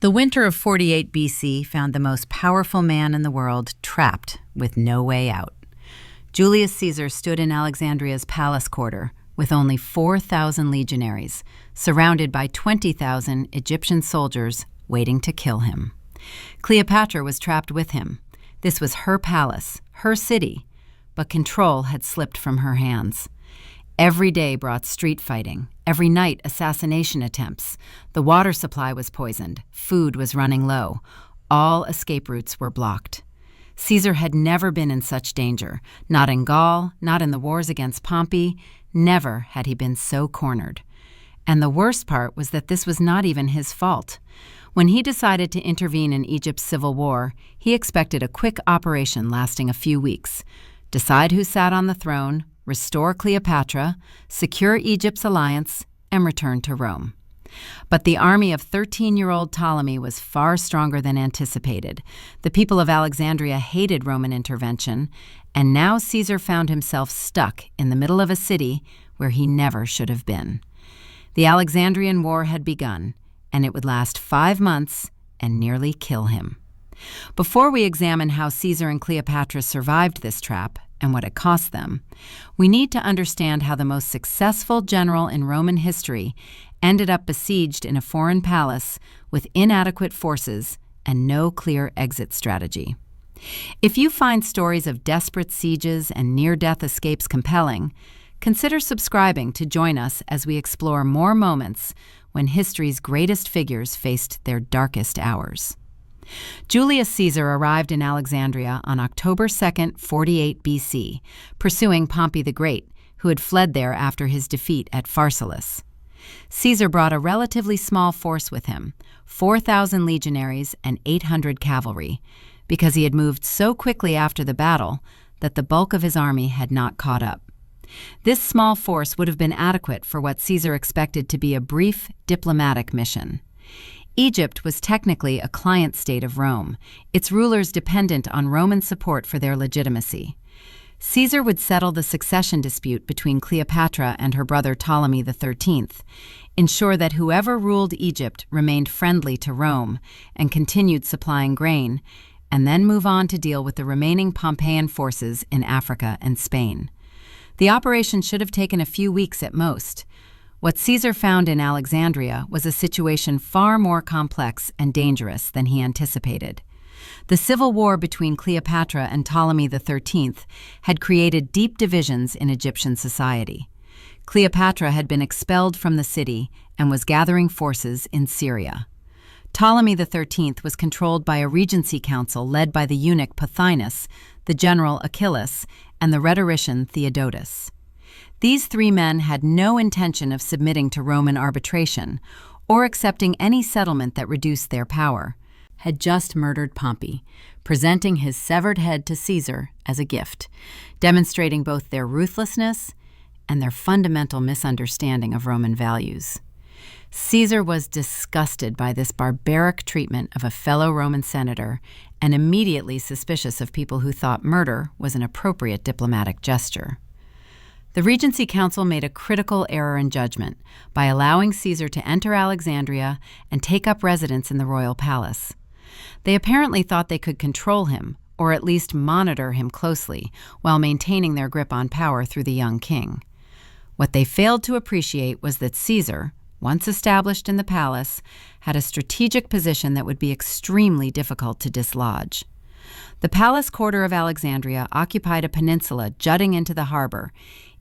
The winter of 48 BC found the most powerful man in the world trapped with no way out. Julius Caesar stood in Alexandria's palace quarter with only 4,000 legionaries, surrounded by 20,000 Egyptian soldiers waiting to kill him. Cleopatra was trapped with him. This was her palace, her city, but control had slipped from her hands. Every day brought street fighting, every night assassination attempts. The water supply was poisoned, food was running low. All escape routes were blocked. Caesar had never been in such danger, not in Gaul, not in the wars against Pompey. Never had he been so cornered. And the worst part was that this was not even his fault. When he decided to intervene in Egypt's civil war, he expected a quick operation lasting a few weeks. Decide who sat on the throne, restore Cleopatra, secure Egypt's alliance, and return to Rome. But the army of 13-year-old Ptolemy was far stronger than anticipated. The people of Alexandria hated Roman intervention, and now Caesar found himself stuck in the middle of a city where he never should have been. The Alexandrian War had begun, and it would last 5 months and nearly kill him. Before we examine how Caesar and Cleopatra survived this trap and what it cost them, we need to understand how the most successful general in Roman history ended up besieged in a foreign palace with inadequate forces and no clear exit strategy. If you find stories of desperate sieges and near-death escapes compelling, consider subscribing to join us as we explore more moments when history's greatest figures faced their darkest hours. Julius Caesar arrived in Alexandria on October 2, 48 BC, pursuing Pompey the Great, who had fled there after his defeat at Pharsalus. Caesar brought a relatively small force with him, 4,000 legionaries and 800 cavalry, because he had moved so quickly after the battle that the bulk of his army had not caught up. This small force would have been adequate for what Caesar expected to be a brief diplomatic mission. Egypt was technically a client state of Rome, its rulers dependent on Roman support for their legitimacy. Caesar would settle the succession dispute between Cleopatra and her brother Ptolemy XIII, ensure that whoever ruled Egypt remained friendly to Rome and continued supplying grain, and then move on to deal with the remaining Pompeian forces in Africa and Spain. The operation should have taken a few weeks at most. What Caesar found in Alexandria was a situation far more complex and dangerous than he anticipated. The civil war between Cleopatra and Ptolemy XIII had created deep divisions in Egyptian society. Cleopatra had been expelled from the city and was gathering forces in Syria. Ptolemy XIII was controlled by a regency council led by the eunuch Pothinus, the general Achillas, and the rhetorician Theodotus. These three men had no intention of submitting to Roman arbitration or accepting any settlement that reduced their power, had just murdered Pompey, presenting his severed head to Caesar as a gift, demonstrating both their ruthlessness and their fundamental misunderstanding of Roman values. Caesar was disgusted by this barbaric treatment of a fellow Roman senator and immediately suspicious of people who thought murder was an appropriate diplomatic gesture. The Regency Council made a critical error in judgment by allowing Caesar to enter Alexandria and take up residence in the royal palace. They apparently thought they could control him, or at least monitor him closely, while maintaining their grip on power through the young king. What they failed to appreciate was that Caesar, once established in the palace, had a strategic position that would be extremely difficult to dislodge. The palace quarter of Alexandria occupied a peninsula jutting into the harbor,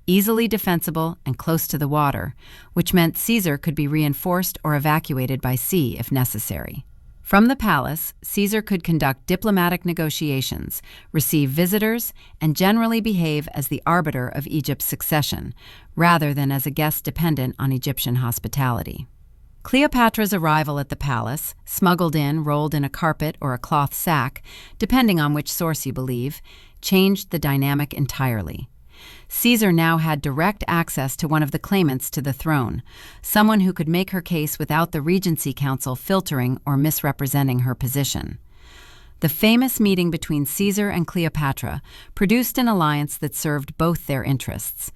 easily defensible and close to the water, which meant Caesar could be reinforced or evacuated by sea if necessary. From the palace, Caesar could conduct diplomatic negotiations, receive visitors, and generally behave as the arbiter of Egypt's succession, rather than as a guest dependent on Egyptian hospitality. Cleopatra's arrival at the palace, smuggled in, rolled in a carpet or a cloth sack, depending on which source you believe, changed the dynamic entirely. Caesar now had direct access to one of the claimants to the throne, someone who could make her case without the Regency Council filtering or misrepresenting her position. The famous meeting between Caesar and Cleopatra produced an alliance that served both their interests.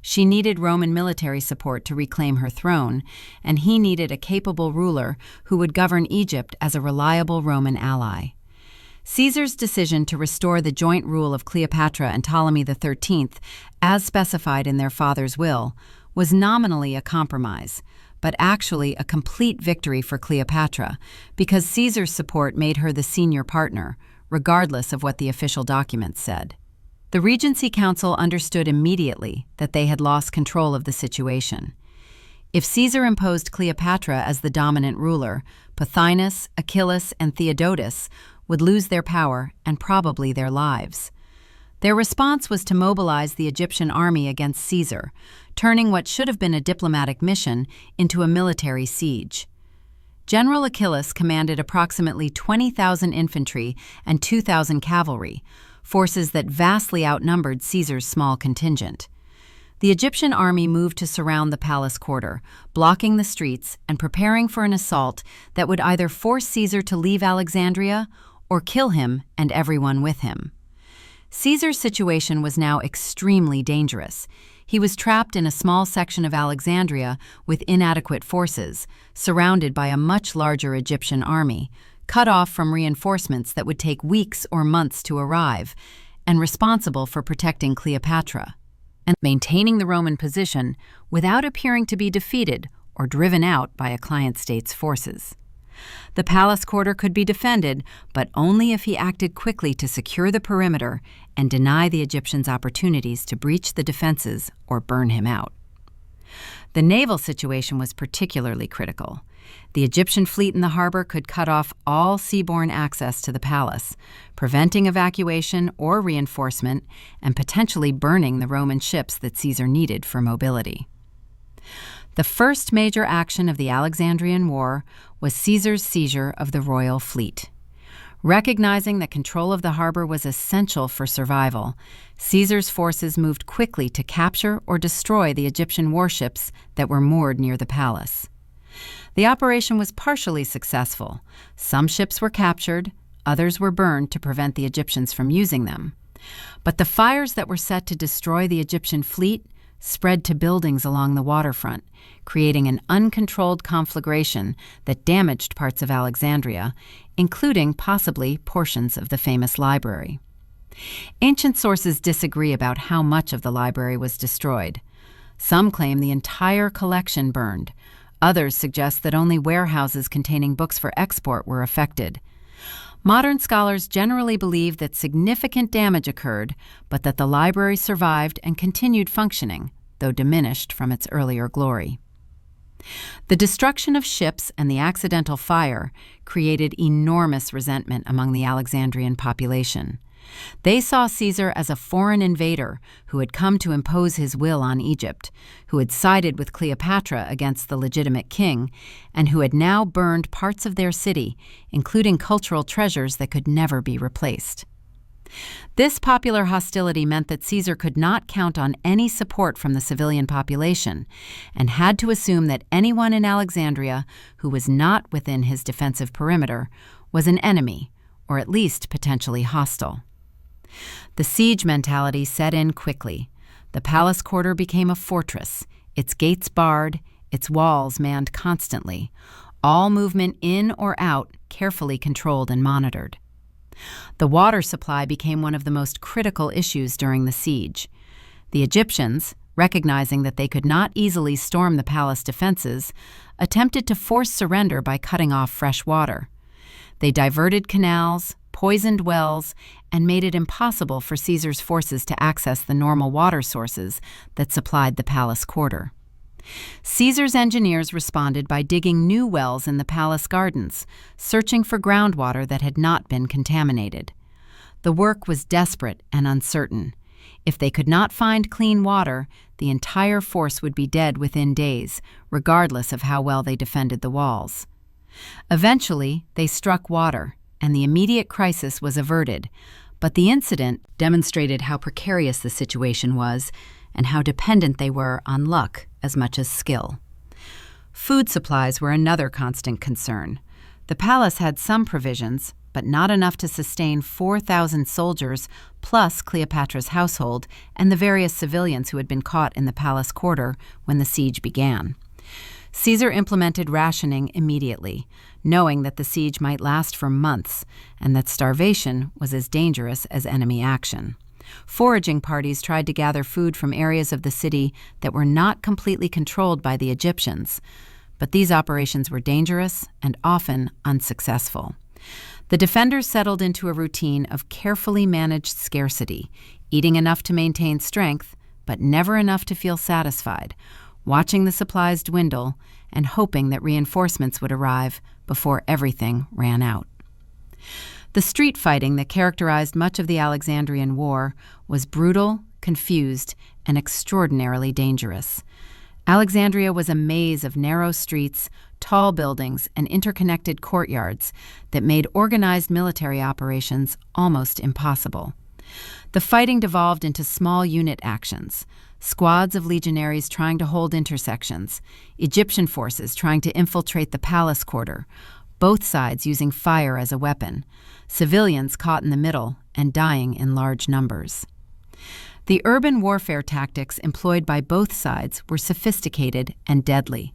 She needed Roman military support to reclaim her throne, and he needed a capable ruler who would govern Egypt as a reliable Roman ally. Caesar's decision to restore the joint rule of Cleopatra and Ptolemy XIII, as specified in their father's will, was nominally a compromise, but actually a complete victory for Cleopatra, because Caesar's support made her the senior partner, regardless of what the official documents said. The Regency Council understood immediately that they had lost control of the situation. If Caesar imposed Cleopatra as the dominant ruler, Pothinus, Achilles, and Theodotus would lose their power and probably their lives. Their response was to mobilize the Egyptian army against Caesar, turning what should have been a diplomatic mission into a military siege. General Achilles commanded approximately 20,000 infantry and 2,000 cavalry, forces that vastly outnumbered Caesar's small contingent. The Egyptian army moved to surround the palace quarter, blocking the streets and preparing for an assault that would either force Caesar to leave Alexandria or kill him and everyone with him. Caesar's situation was now extremely dangerous. He was trapped in a small section of Alexandria with inadequate forces, surrounded by a much larger Egyptian army, cut off from reinforcements that would take weeks or months to arrive, and responsible for protecting Cleopatra, and maintaining the Roman position without appearing to be defeated or driven out by a client state's forces. The palace quarter could be defended, but only if he acted quickly to secure the perimeter and deny the Egyptians opportunities to breach the defenses or burn him out. The naval situation was particularly critical. The Egyptian fleet in the harbor could cut off all seaborne access to the palace, preventing evacuation or reinforcement and potentially burning the Roman ships that Caesar needed for mobility. The first major action of the Alexandrian War was Caesar's seizure of the royal fleet. Recognizing that control of the harbor was essential for survival, Caesar's forces moved quickly to capture or destroy the Egyptian warships that were moored near the palace. The operation was partially successful. Some ships were captured, others were burned to prevent the Egyptians from using them. But the fires that were set to destroy the Egyptian fleet spread to buildings along the waterfront, creating an uncontrolled conflagration that damaged parts of Alexandria, including possibly portions of the famous library. Ancient sources disagree about how much of the library was destroyed. Some claim the entire collection burned. Others suggest that only warehouses containing books for export were affected. Modern scholars generally believe that significant damage occurred, but that the library survived and continued functioning, though diminished from its earlier glory. The destruction of ships and the accidental fire created enormous resentment among the Alexandrian population. They saw Caesar as a foreign invader who had come to impose his will on Egypt, who had sided with Cleopatra against the legitimate king, and who had now burned parts of their city, including cultural treasures that could never be replaced. This popular hostility meant that Caesar could not count on any support from the civilian population, and had to assume that anyone in Alexandria who was not within his defensive perimeter was an enemy, or at least potentially hostile. The siege mentality set in quickly. The palace quarter became a fortress, its gates barred, its walls manned constantly, all movement in or out carefully controlled and monitored. The water supply became one of the most critical issues during the siege. The Egyptians, recognizing that they could not easily storm the palace defenses, attempted to force surrender by cutting off fresh water. They diverted canals, poisoned wells, and made it impossible for Caesar's forces to access the normal water sources that supplied the palace quarter. Caesar's engineers responded by digging new wells in the palace gardens, searching for groundwater that had not been contaminated. The work was desperate and uncertain. If they could not find clean water, the entire force would be dead within days, regardless of how well they defended the walls. Eventually, they struck water, and the immediate crisis was averted, but the incident demonstrated how precarious the situation was and how dependent they were on luck as much as skill. Food supplies were another constant concern. The palace had some provisions, but not enough to sustain 4,000 soldiers, plus Cleopatra's household and the various civilians who had been caught in the palace quarter when the siege began. Caesar implemented rationing immediately, knowing that the siege might last for months and that starvation was as dangerous as enemy action. Foraging parties tried to gather food from areas of the city that were not completely controlled by the Egyptians, but these operations were dangerous and often unsuccessful. The defenders settled into a routine of carefully managed scarcity, eating enough to maintain strength, but never enough to feel satisfied, watching the supplies dwindle and hoping that reinforcements would arrive before everything ran out. The street fighting that characterized much of the Alexandrian War was brutal, confused, and extraordinarily dangerous. Alexandria was a maze of narrow streets, tall buildings, and interconnected courtyards that made organized military operations almost impossible. The fighting devolved into small unit actions, squads of legionaries trying to hold intersections, Egyptian forces trying to infiltrate the palace quarter, both sides using fire as a weapon, civilians caught in the middle and dying in large numbers. The urban warfare tactics employed by both sides were sophisticated and deadly.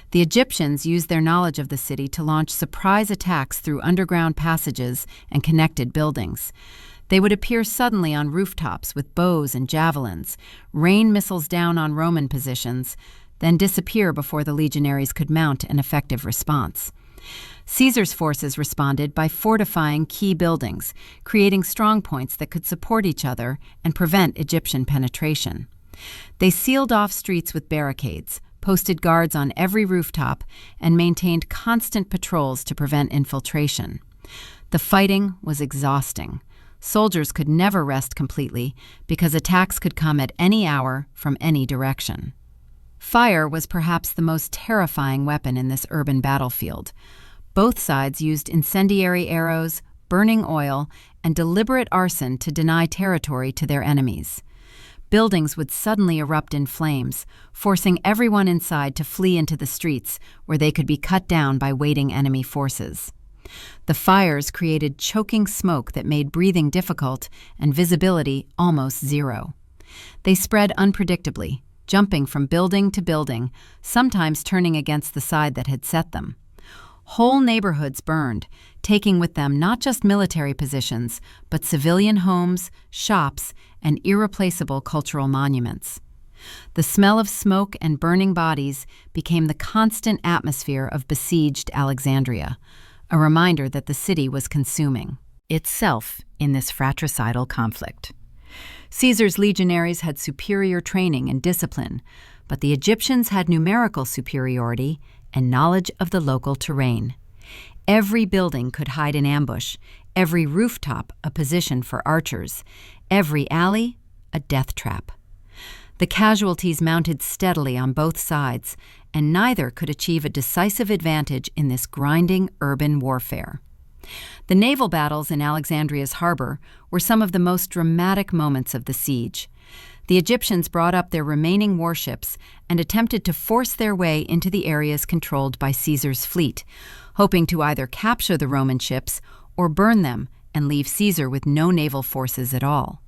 The Egyptians used their knowledge of the city to launch surprise attacks through underground passages and connected buildings. They would appear suddenly on rooftops with bows and javelins, rain missiles down on Roman positions, then disappear before the legionaries could mount an effective response. Caesar's forces responded by fortifying key buildings, creating strongpoints that could support each other and prevent Egyptian penetration. They sealed off streets with barricades, posted guards on every rooftop, and maintained constant patrols to prevent infiltration. The fighting was exhausting. Soldiers could never rest completely because attacks could come at any hour from any direction. Fire was perhaps the most terrifying weapon in this urban battlefield. Both sides used incendiary arrows, burning oil, and deliberate arson to deny territory to their enemies. Buildings would suddenly erupt in flames, forcing everyone inside to flee into the streets where they could be cut down by waiting enemy forces. The fires created choking smoke that made breathing difficult and visibility almost zero. They spread unpredictably, jumping from building to building, sometimes turning against the side that had set them. Whole neighborhoods burned, taking with them not just military positions, but civilian homes, shops, and irreplaceable cultural monuments. The smell of smoke and burning bodies became the constant atmosphere of besieged Alexandria, a reminder that the city was consuming itself in this fratricidal conflict. Caesar's legionaries had superior training and discipline, but the Egyptians had numerical superiority and knowledge of the local terrain. Every building could hide an ambush, every rooftop a position for archers, every alley a death trap. The casualties mounted steadily on both sides, and neither could achieve a decisive advantage in this grinding urban warfare. The naval battles in Alexandria's harbor were some of the most dramatic moments of the siege. The Egyptians brought up their remaining warships and attempted to force their way into the areas controlled by Caesar's fleet, hoping to either capture the Roman ships or burn them and leave Caesar with no naval forces at all.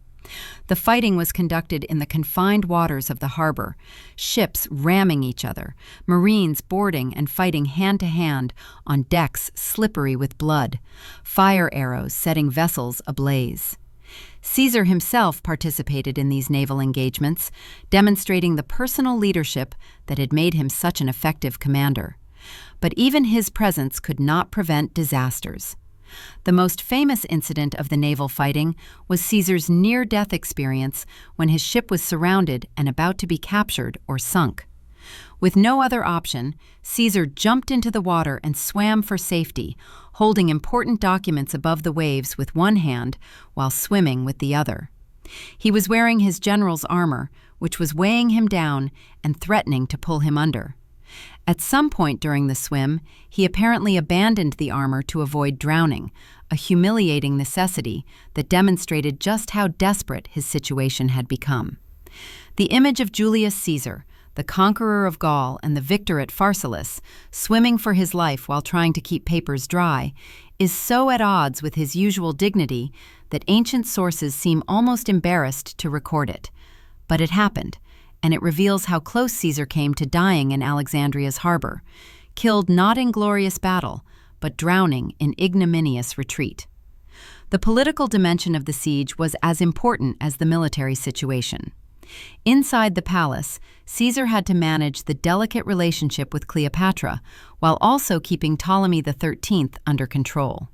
The fighting was conducted in the confined waters of the harbor, ships ramming each other, Marines boarding and fighting hand-to-hand on decks slippery with blood, fire arrows setting vessels ablaze. Caesar himself participated in these naval engagements, demonstrating the personal leadership that had made him such an effective commander. But even his presence could not prevent disasters. The most famous incident of the naval fighting was Caesar's near-death experience when his ship was surrounded and about to be captured or sunk. With no other option, Caesar jumped into the water and swam for safety, holding important documents above the waves with one hand while swimming with the other. He was wearing his general's armor, which was weighing him down and threatening to pull him under. At some point during the swim, he apparently abandoned the armor to avoid drowning, a humiliating necessity that demonstrated just how desperate his situation had become. The image of Julius Caesar, the conqueror of Gaul and the victor at Pharsalus, swimming for his life while trying to keep papers dry, is so at odds with his usual dignity that ancient sources seem almost embarrassed to record it. But it happened, and it reveals how close Caesar came to dying in Alexandria's harbor, killed not in glorious battle, but drowning in ignominious retreat. The political dimension of the siege was as important as the military situation. Inside the palace, Caesar had to manage the delicate relationship with Cleopatra, while also keeping Ptolemy XIII under control.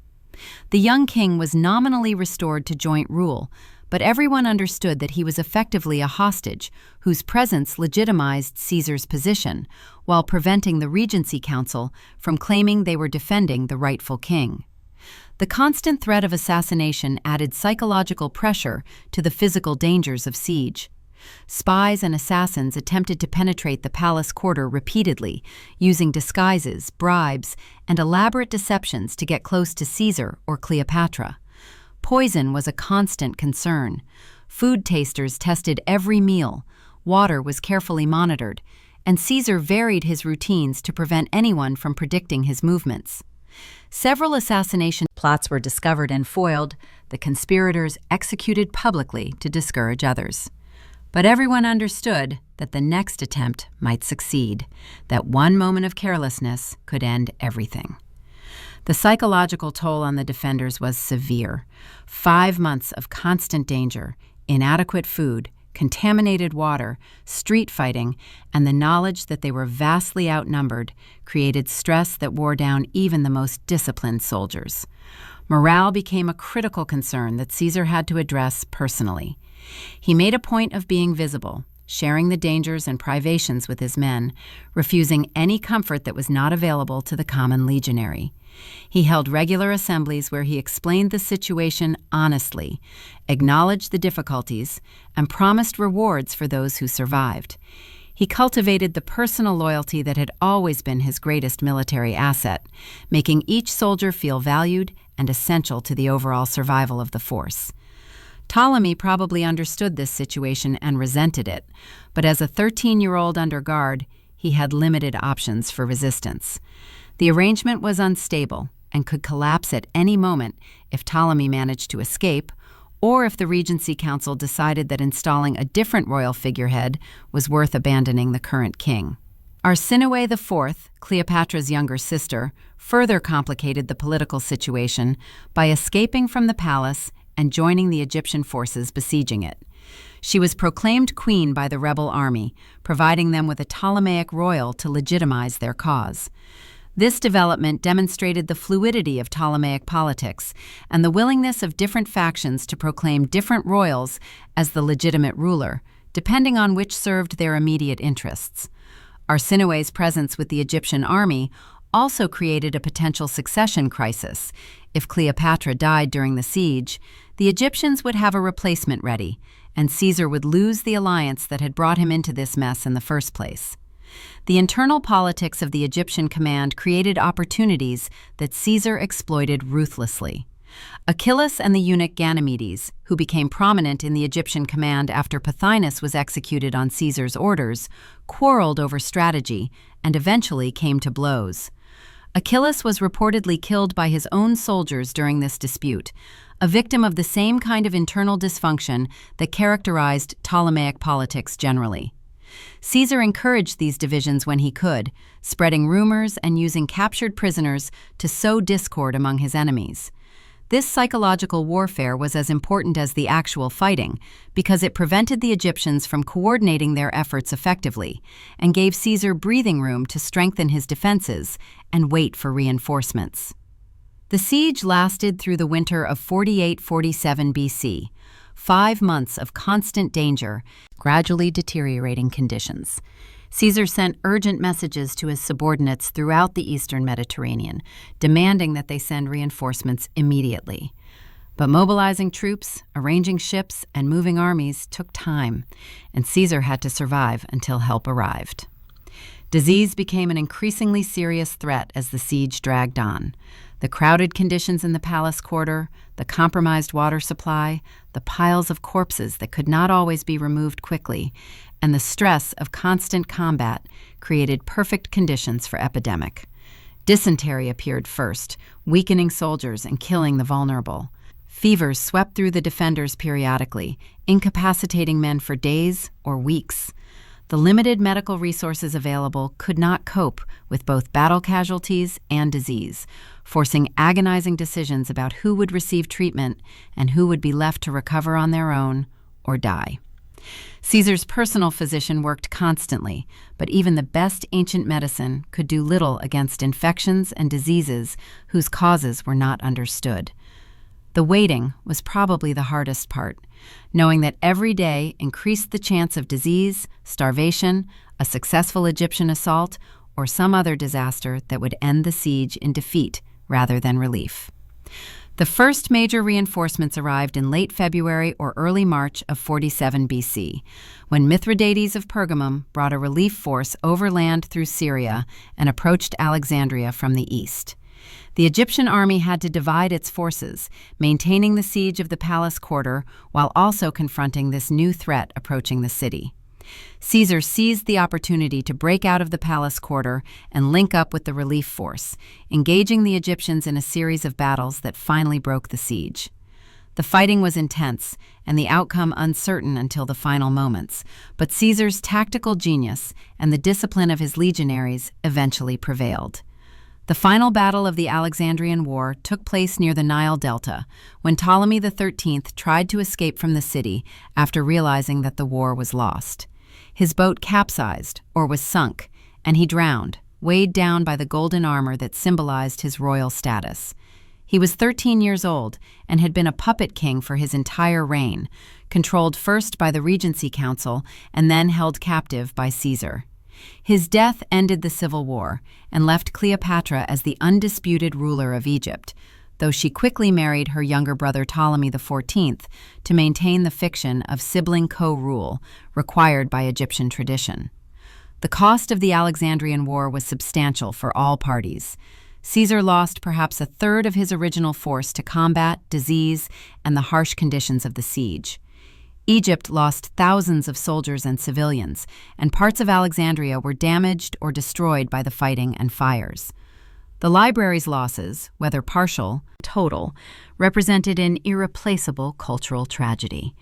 The young king was nominally restored to joint rule, but everyone understood that he was effectively a hostage whose presence legitimized Caesar's position, while preventing the Regency Council from claiming they were defending the rightful king. The constant threat of assassination added psychological pressure to the physical dangers of siege. Spies and assassins attempted to penetrate the palace quarter repeatedly, using disguises, bribes, and elaborate deceptions to get close to Caesar or Cleopatra. Poison was a constant concern. Food tasters tested every meal, water was carefully monitored, and Caesar varied his routines to prevent anyone from predicting his movements. Several assassination plots were discovered and foiled, the conspirators executed publicly to discourage others. But everyone understood that the next attempt might succeed, that one moment of carelessness could end everything. The psychological toll on the defenders was severe. 5 months of constant danger, inadequate food, contaminated water, street fighting, and the knowledge that they were vastly outnumbered created stress that wore down even the most disciplined soldiers. Morale became a critical concern that Caesar had to address personally. He made a point of being visible, sharing the dangers and privations with his men, refusing any comfort that was not available to the common legionary. He held regular assemblies where he explained the situation honestly, acknowledged the difficulties, and promised rewards for those who survived. He cultivated the personal loyalty that had always been his greatest military asset, making each soldier feel valued and essential to the overall survival of the force. Ptolemy probably understood this situation and resented it, but as a 13-year-old under guard, he had limited options for resistance. The arrangement was unstable and could collapse at any moment if Ptolemy managed to escape, or if the Regency Council decided that installing a different royal figurehead was worth abandoning the current king. Arsinoe IV, Cleopatra's younger sister, further complicated the political situation by escaping from the palace and joining the Egyptian forces besieging it. She was proclaimed queen by the rebel army, providing them with a Ptolemaic royal to legitimize their cause. This development demonstrated the fluidity of Ptolemaic politics and the willingness of different factions to proclaim different royals as the legitimate ruler, depending on which served their immediate interests. Arsinoe's presence with the Egyptian army also created a potential succession crisis. If Cleopatra died during the siege, the Egyptians would have a replacement ready, and Caesar would lose the alliance that had brought him into this mess in the first place. The internal politics of the Egyptian command created opportunities that Caesar exploited ruthlessly. Achilles and the eunuch Ganymedes, who became prominent in the Egyptian command after Pothinus was executed on Caesar's orders, quarreled over strategy and eventually came to blows. Achilles was reportedly killed by his own soldiers during this dispute, a victim of the same kind of internal dysfunction that characterized Ptolemaic politics generally. Caesar encouraged these divisions when he could, spreading rumors and using captured prisoners to sow discord among his enemies. This psychological warfare was as important as the actual fighting because it prevented the Egyptians from coordinating their efforts effectively and gave Caesar breathing room to strengthen his defenses and wait for reinforcements. The siege lasted through the winter of 48–47 BC, 5 months of constant danger, gradually deteriorating conditions. Caesar sent urgent messages to his subordinates throughout the eastern Mediterranean, demanding that they send reinforcements immediately. But mobilizing troops, arranging ships, and moving armies took time, and Caesar had to survive until help arrived. Disease became an increasingly serious threat as the siege dragged on. The crowded conditions in the palace quarter, the compromised water supply, the piles of corpses that could not always be removed quickly, and the stress of constant combat created perfect conditions for epidemic. Dysentery appeared first, weakening soldiers and killing the vulnerable. Fevers swept through the defenders periodically, incapacitating men for days or weeks. The limited medical resources available could not cope with both battle casualties and disease, forcing agonizing decisions about who would receive treatment and who would be left to recover on their own or die. Caesar's personal physician worked constantly, but even the best ancient medicine could do little against infections and diseases whose causes were not understood. The waiting was probably the hardest part, knowing that every day increased the chance of disease, starvation, a successful Egyptian assault, or some other disaster that would end the siege in defeat rather than relief. The first major reinforcements arrived in late February or early March of 47 BC, when Mithridates of Pergamum brought a relief force overland through Syria and approached Alexandria from the east. The Egyptian army had to divide its forces, maintaining the siege of the palace quarter while also confronting this new threat approaching the city. Caesar seized the opportunity to break out of the palace quarter and link up with the relief force, engaging the Egyptians in a series of battles that finally broke the siege. The fighting was intense, and the outcome uncertain until the final moments, but Caesar's tactical genius and the discipline of his legionaries eventually prevailed. The final battle of the Alexandrian War took place near the Nile Delta, when Ptolemy XIII tried to escape from the city after realizing that the war was lost. His boat capsized, or was sunk, and he drowned, weighed down by the golden armor that symbolized his royal status. He was 13 years old and had been a puppet king for his entire reign, controlled first by the Regency Council and then held captive by Caesar. His death ended the civil war and left Cleopatra as the undisputed ruler of Egypt, though she quickly married her younger brother Ptolemy XIV to maintain the fiction of sibling co-rule required by Egyptian tradition. The cost of the Alexandrian War was substantial for all parties. Caesar lost perhaps a third of his original force to combat, disease, and the harsh conditions of the siege. Egypt lost thousands of soldiers and civilians, and parts of Alexandria were damaged or destroyed by the fighting and fires. The library's losses, whether partial or total, represented an irreplaceable cultural tragedy.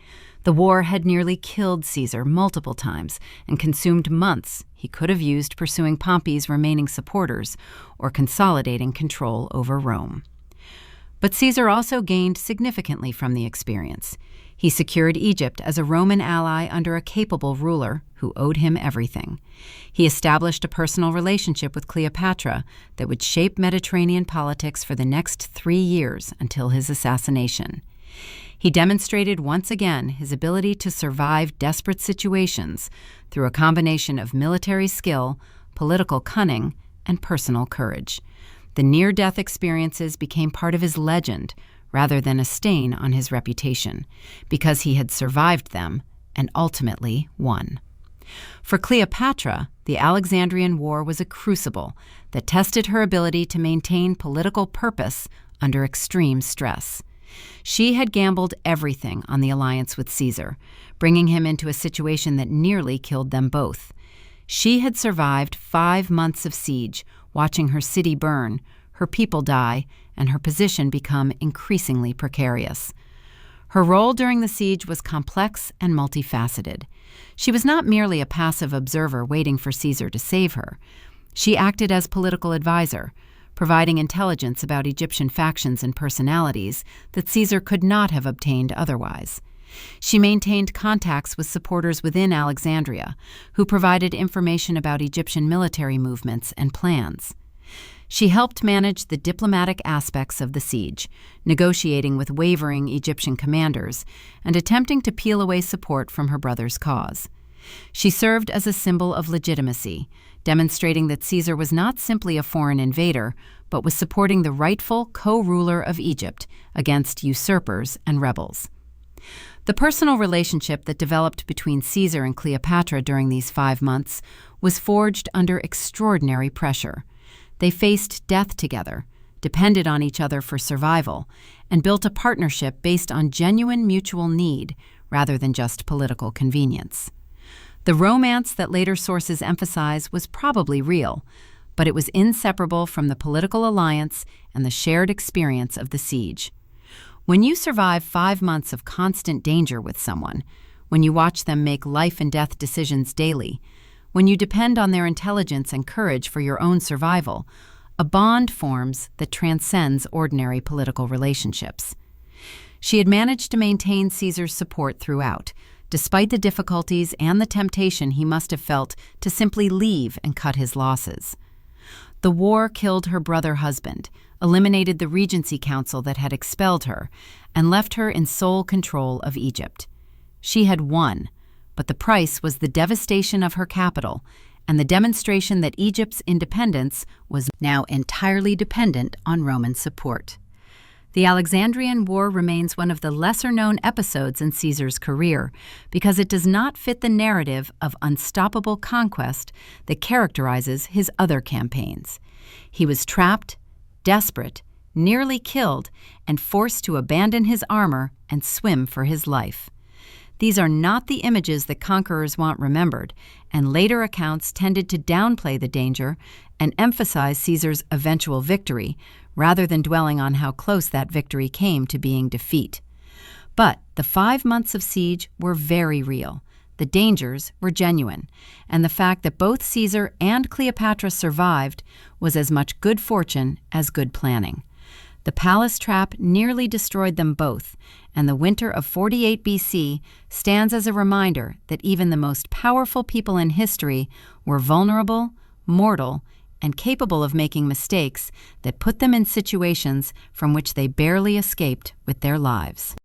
The war had nearly killed Caesar multiple times and consumed months he could have used pursuing Pompey's remaining supporters or consolidating control over Rome. But Caesar also gained significantly from the experience. He secured Egypt as a Roman ally under a capable ruler who owed him everything. He established a personal relationship with Cleopatra that would shape Mediterranean politics for the next 3 years until his assassination. He demonstrated once again his ability to survive desperate situations through a combination of military skill, political cunning, and personal courage. The near-death experiences became part of his legend rather than a stain on his reputation, because he had survived them and ultimately won. For Cleopatra, the Alexandrian War was a crucible that tested her ability to maintain political purpose under extreme stress. She had gambled everything on the alliance with Caesar, bringing him into a situation that nearly killed them both. She had survived 5 months of siege, watching her city burn, her people die, and her position become increasingly precarious. Her role during the siege was complex and multifaceted. She was not merely a passive observer waiting for Caesar to save her. She acted as political advisor, providing intelligence about Egyptian factions and personalities that Caesar could not have obtained otherwise. She maintained contacts with supporters within Alexandria, who provided information about Egyptian military movements and plans. She helped manage the diplomatic aspects of the siege, negotiating with wavering Egyptian commanders and attempting to peel away support from her brother's cause. She served as a symbol of legitimacy, demonstrating that Caesar was not simply a foreign invader, but was supporting the rightful co-ruler of Egypt against usurpers and rebels. The personal relationship that developed between Caesar and Cleopatra during these 5 months was forged under extraordinary pressure. They faced death together, depended on each other for survival, and built a partnership based on genuine mutual need rather than just political convenience. The romance that later sources emphasize was probably real, but it was inseparable from the political alliance and the shared experience of the siege. When you survive 5 months of constant danger with someone, when you watch them make life-and-death decisions daily, when you depend on their intelligence and courage for your own survival, a bond forms that transcends ordinary political relationships. She had managed to maintain Caesar's support throughout, despite the difficulties and the temptation he must have felt to simply leave and cut his losses. The war killed her brother husband, eliminated the regency council that had expelled her, and left her in sole control of Egypt. She had won, but the price was the devastation of her capital and the demonstration that Egypt's independence was now entirely dependent on Roman support. The Alexandrian War remains one of the lesser-known episodes in Caesar's career because it does not fit the narrative of unstoppable conquest that characterizes his other campaigns. He was trapped, desperate, nearly killed, and forced to abandon his armor and swim for his life. These are not the images that conquerors want remembered, and later accounts tended to downplay the danger and emphasize Caesar's eventual victory, rather than dwelling on how close that victory came to being defeat. But the 5 months of siege were very real. The dangers were genuine, and the fact that both Caesar and Cleopatra survived was as much good fortune as good planning. The palace trap nearly destroyed them both, and the winter of 48 BC stands as a reminder that even the most powerful people in history were vulnerable, mortal, and capable of making mistakes that put them in situations from which they barely escaped with their lives.